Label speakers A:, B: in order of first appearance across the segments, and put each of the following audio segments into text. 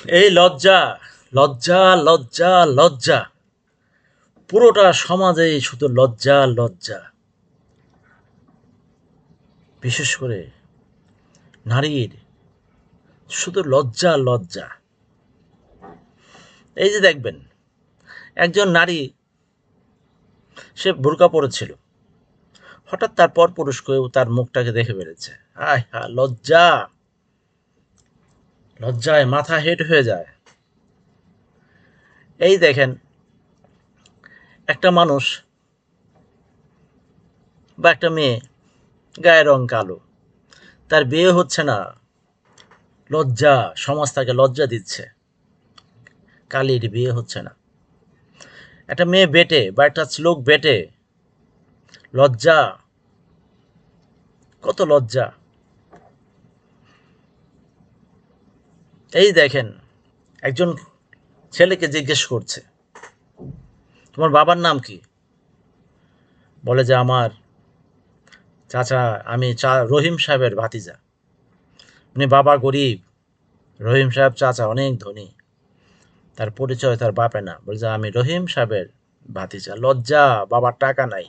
A: এই লজ্জা, লজ্জা, লজ্জা, লজ্জা। পুরোটা সমাজেই শুধু লজ্জা, লজ্জা। বিশেষ করে নারীর শুধু লজ্জা, লজ্জা। এই যে দেখবেন, একজন নারী সে বোরকা পরেছিল। হঠাৎ তার পরপুরুষ কেউ তার মুখটাকে দেখে ফেলেছে। আয় হায় লজ্জা! লজ্জায় মাথা হেঁট হয়ে যায়। এই দেখেন, একটা মানুষ বা একটা মেয়ে গায়ের রং কালো, তার বিয়ে হচ্ছে না, লজ্জা, সমাজ তাকে লজ্জা দিচ্ছে, কালির বিয়ে হচ্ছে না। একটা মেয়ে বেটে বা একটা লোক বেটে, লজ্জা, কত লজ্জা। এই দেখেন, একজন ছেলেকে জিজ্ঞেস করছে, তোমার বাবার নাম কি? বলে যে আমার চাচা, আমি রহিম সাহেবের ভাতিজা। উনি বাবা গরিব, রহিম সাহেব চাচা অনেক ধনী। তার পরিচয় তার বাপে না, বলে যে আমি রহিম সাহেবের ভাতিজা। লজ্জা, বাবার টাকা নাই।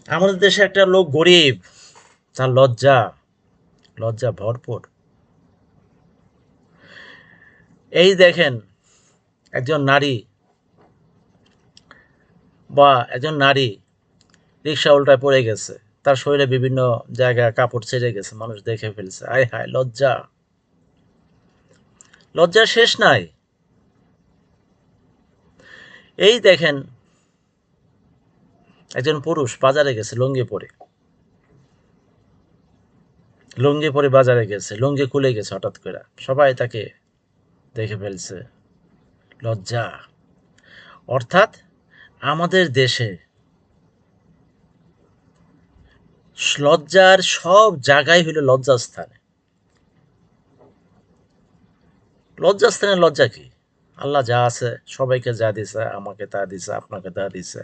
A: আমাদের দেশে একটা লোক গরিব, তার লজ্জা, লজ্জা ভরপুর। এই দেখেন, একজন নারী একজন নারী রিক্সা উল্টায় পড়ে গেছে, তার শরীরে বিভিন্ন জায়গায় কাপড় ছেড়ে গেছে, মানুষ দেখে ফেলছে। আয় হায় লজ্জা, লজ্জার শেষ নাই। এই দেখেন, একজন পুরুষ বাজারে গেছে লুঙ্গি পরে বাজারে গেছে, লুঙ্গি খুলে গেছে হঠাৎ করে, সবাই তাকে দেখে ফেলছে। লজ্জা। অর্থাৎ আমাদের দেশে লজ্জার সব জায়গায় হইল লজ্জাস্থানে। লজ্জাস্থানে লজ্জা কি? আল্লাহ যা আছে, সবাইকে যা দিছে, আমাকে তা দিছে, আপনাকে তা দিছে।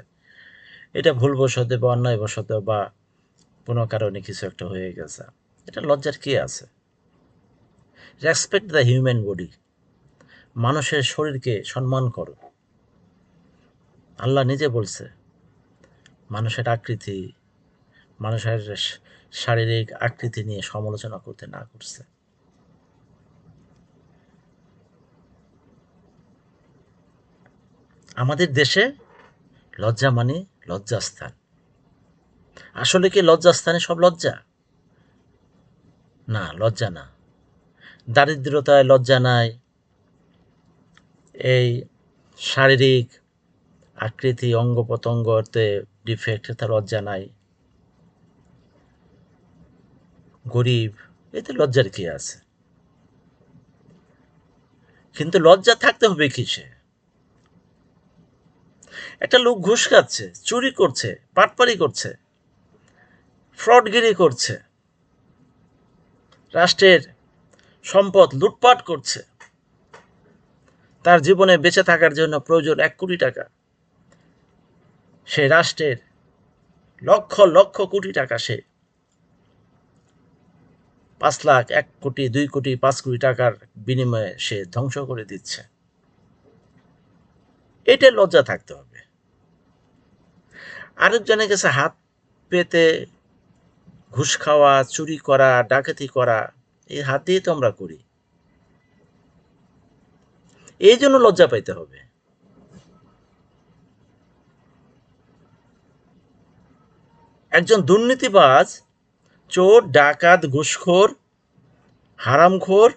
A: এটা ভুলবশত বা অন্যায়বশত বা কোনো কারণে কিছু একটা হয়ে গেছে, এটা লজ্জার কি আছে? Respect the human body. মানুষের শরীরকে সম্মান করো। আল্লাহ নিজে বলছে, মানুষের আকৃতি, মানুষের শারীরিক আকৃতি নিয়ে সমালোচনা করতে না করছে। আমাদের দেশে লজ্জা মানে লজ্জাস্থান। আসলে কি লজ্জাস্থানে সব লজ্জা? না, লজ্জা না। দারিদ্রতায় লজ্জা নাই, এই শারীরিক আকৃতি অঙ্গ প্রত্যঙ্গতে ডিফেক্ট, তার লজ্জা নাই। গরিব, এতে লজ্জার কি আছে? কিন্তু লজ্জা থাকতে হবে কিসে? একটা লোক ঘুষ খাচ্ছে, চুরি করছে, পাটপারি করছে, ফ্রডগিরি করছে, রাষ্ট্রের সম্পদ লুটপাট করছে, তার জীবনে বেঁচে থাকার জন্য প্রয়োজন 1 কোটি টাকা। সে রাষ্ট্রের লক্ষ লক্ষ কোটি টাকা সে 5 লাখ, 1 কোটি, 2 কোটি, 5 কোটি টাকার বিনিময়ে সে ধ্বংস করে দিচ্ছে। এটা লজ্জা থাকতে হবে। আরেকজনের কাছে হাত পেতে ঘুষ খাওয়া, চুরি করা, ডাকাতি করা, এই হাত দিয়ে তো আমরা করি। এই জন্য লজ্জা পাইতে হবে। একজন দুর্নীতিবাজ, চোর, ডাকাত, ঘুষখোর, হারামখোর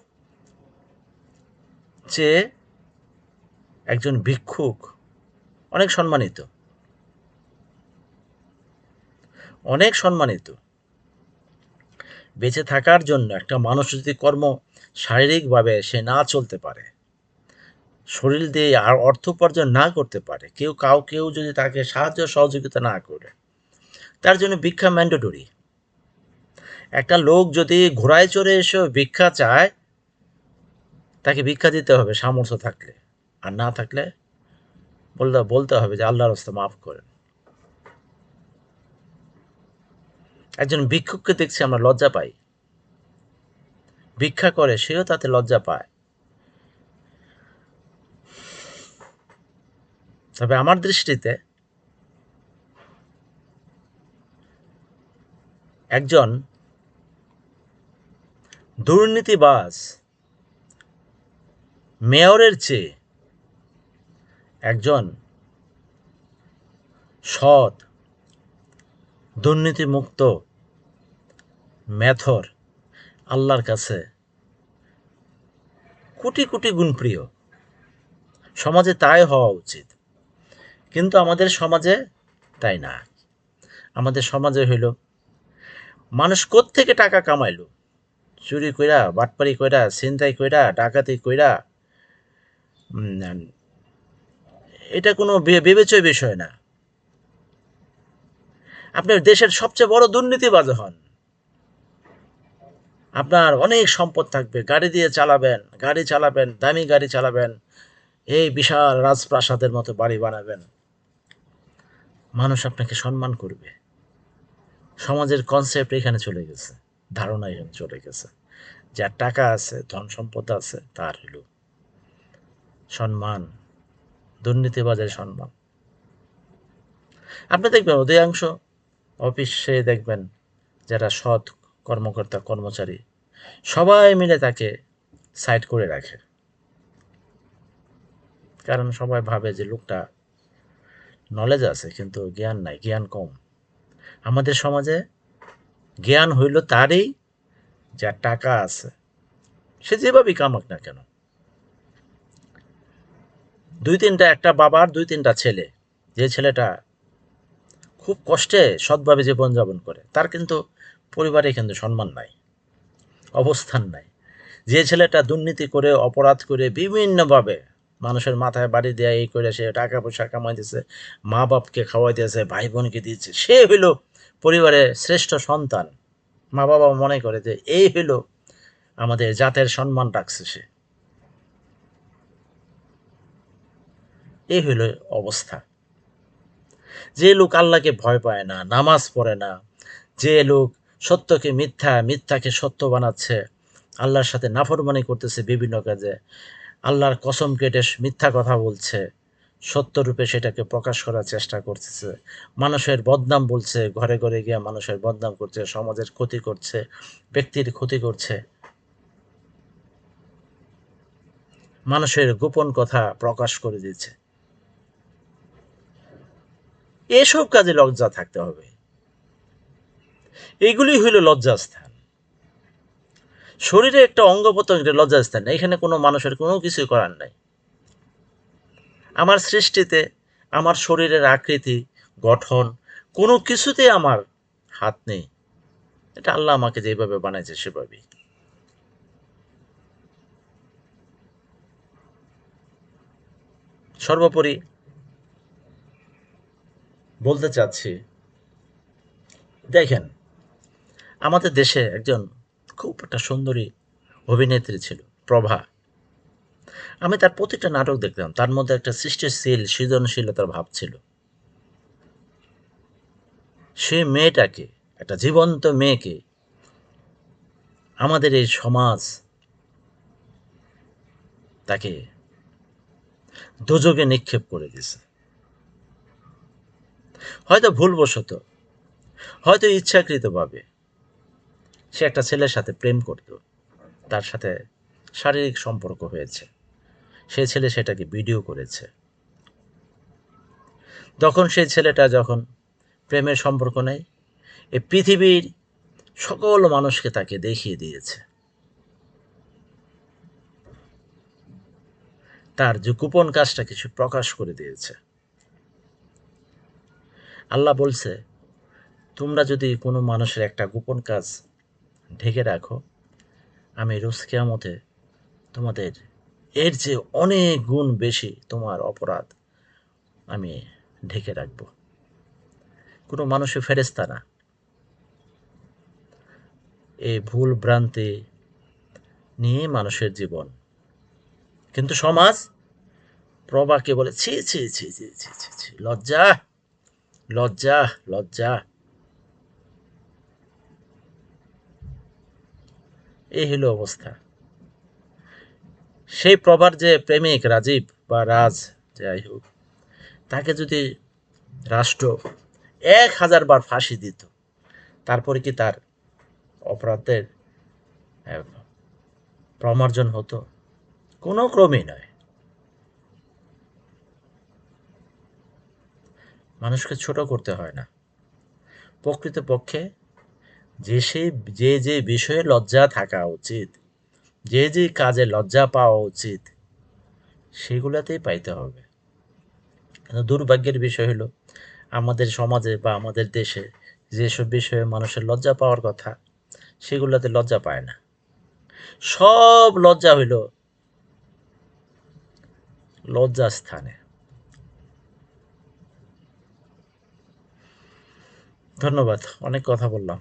A: চেয়ে একজন ভিক্ষুক অনেক সম্মানিত, অনেক সম্মানিত। বেঁচে থাকার জন্য একটা মানুষ যদি শারীরিকভাবে সে না চলতে পারে, শরীর দিয়ে আর অর্থ উপার্জন না করতে পারে, কেউ যদি তাকে সাহায্য সহযোগিতা না করে, তার জন্য ভিক্ষা ম্যান্ডেটরি। একটা লোক যদি ঘোড়ায় চড়ে এসে ভিক্ষা চায়, তাকে ভিক্ষা দিতে হবে সামর্থ্য থাকলে, আর না থাকলে বলতে হবে যে আল্লাহর রাস্তা মাফ করেন। একজন ভিক্ষুককে দেখছি আমরা লজ্জা পাই। ভিক্ষা করে সেও তাতে লজ্জা পায়। তবে আমার দৃষ্টিতে একজন দুর্নীতিবাজ মেয়রের চেয়ে একজন সৎ দুর্নীতিমুক্ত মেথর আল্লাহর কাছে কোটি কোটি গুণ প্রিয়। সমাজে তাই হওয়া উচিত, কিন্তু আমাদের সমাজে তাই না। আমাদের সমাজে হইল মানুষ কোত্থেকে টাকা কামাইলো, চুরি কইরা, বাটপারি কইরা, ছিনতাই কইরা, ডাকাতি কইরা, এটা কোনো বিবেচ্য বিষয় না। আপনার দেশের সবচেয়ে বড় দুর্নীতিবাজ হন, আপনার অনেক সম্পদ থাকবে, গাড়ি দিয়ে চালাবেন, গাড়ি চালাবেন, দামি গাড়ি চালাবেন, এই বিশাল রাজপ্রাসাদের মতো বাড়ি বানাবেন, মানুষ আপনাকে সম্মান করবে। সমাজের কনসেপ্ট এখানে চলে গেছে, ধারণা এখানে চলে গেছে। যার টাকা আছে, ধন সম্পদ আছে, তার হইল সম্মান, দুর্নীতিবাজের সম্মান। আপনি দেখবেন অধিকাংশ অফিসে দেখবেন যারা সৎ কর্মকর্তা কর্মচারী সবাই মিলে তাকে সাইড করে রাখে, কারণ সবাই ভাবে যে লোকটা নলেজ আছে কিন্তু জ্ঞান নাই, জ্ঞান কম। আমাদের সমাজে জ্ঞান হইল তারই যার টাকা আছে, সে যেভাবেই কামাক না কেন। একটা বাবার 2-3টা ছেলে, যে ছেলেটা খুব কষ্টে সৎভাবে জীবনযাপন করে, তার কিন্তু পরিবারে কিন্তু সম্মান নাই, অবস্থান নাই। যে ছেলেটা দুর্নীতি করে, অপরাধ করে, বিভিন্নভাবে মানুষের মাথায় বাড়ি দেয়া, এই করে সে টাকা পয়সা কামাইতেছে, মা বাপকে খাওয়াই দিয়েছে, ভাই বোনকে দিচ্ছে, সে হইল পরিবারের শ্রেষ্ঠ সন্তান। মা বাবা মনে করে যে এই হইল আমাদের জাতের সম্মান রাখছে সে। এই হইল অবস্থা। যে লোক আল্লাহকে ভয় পায় না, নামাজ পড়ে না, যে লোক সত্যকে মিথ্যা, মিথ্যাকে সত্য বানাচ্ছে, আল্লাহর সাথে নাফরমানি করতেছে বিভিন্ন কাজে, আল্লাহর কসম কেটে মিথ্যা কথা বলছে, সত্যরূপে সেটাকে প্রকাশ করার চেষ্টা করতেছে, মানুষের বদনাম বলছে, ঘরে ঘরে গিয়ে মানুষের বদনাম করছে, সমাজের ক্ষতি করছে, ব্যক্তির ক্ষতি করছে, মানুষের গোপন কথা প্রকাশ করে দিচ্ছে। এসব কাজে লজ্জা থাকতে হবে। এগুলি হইল লজ্জাস্থান। শরীরে একটা অঙ্গ প্রত্যঙ্গের লজ্জাস্থান, এখানে কোনো মানুষের কোনো কিছু করার নাই। আমার সৃষ্টিতে আমার শরীরের আকৃতি, গঠন, কোনো কিছুতে আমার হাত নেই। এটা আল্লাহ আমাকে যেভাবে বানাইছে সেভাবেই। সর্বোপরি বলতে চাচ্ছি, দেখেন, আমাদের দেশে একজন খুব একটা সুন্দরী অভিনেত্রী ছিল, প্রভা। আমি তার প্রত্যেকটা নাটক দেখতাম, তার মধ্যে একটা সৃষ্টিশীল সৃজনশীলতার ভাব ছিল। সে মেয়েটাকে, একটা জীবন্ত মেয়েকে আমাদের এই সমাজ তাকে দোজকে নিক্ষেপ করে দিয়েছে। হয়তো ভুলবশত, হয়তো ইচ্ছাকৃতভাবে সে একটা ছেলের সাথে প্রেম করত, তার সাথে শারীরিক সম্পর্ক হয়েছে, সে ছেলে সেটাকে ভিডিও করেছে। তখন সেই ছেলেটা যখন প্রেমের সম্পর্ক নেয়, এই পৃথিবীর সকল মানুষকে তাকে দেখিয়ে দিয়েছে তার যে গোপন কাজটা কিছু প্রকাশ করে দিয়েছে। আল্লাহ বলছে, তোমরা যদি কোনো মানুষের একটা গোপন কাজ ঢেকে রাখো, আমি রোজ কিয়ামতে তোমাদের এর যে অনেক গুণ বেশি তোমার অপরাধ আমি ঢেকে রাখব। কোনো মানুষের ফেরেশতা না। এই ভুল ভ্রান্তি নিয়ে মানুষের জীবন, কিন্তু সমাজ প্রভাকে বলে ছি ছি ছি ছি ছি ছি ছি, লজ্জা, লজ্জা, লজ্জা। এই হলো অবস্থা। সেই প্রভার যে প্রেমিক রাজীব বা রাজ, যাই হোক, তাকে যদি রাষ্ট্র 1000 বার ফাঁসি দিত, তারপরে কি তার অপরাধের প্রমার্জন হতো? কোনো ক্রমেই নয়। মানুষকে ছোট করতে হয় না। প্রকৃতপক্ষে যে সেই যে বিষয়ে লজ্জা থাকা উচিত, যে কাজে লজ্জা পাওয়া উচিত, সেগুলাতেই পাইতে হবে। কিন্তু দুর্ভাগ্যের বিষয় হলো, আমাদের সমাজে বা আমাদের দেশে যেসব বিষয়ে মানুষের লজ্জা পাওয়ার কথা, সেগুলোতে লজ্জা পায় না। সব লজ্জা হইল লজ্জাস্থানে। ধন্যবাদ, অনেক কথা বললাম।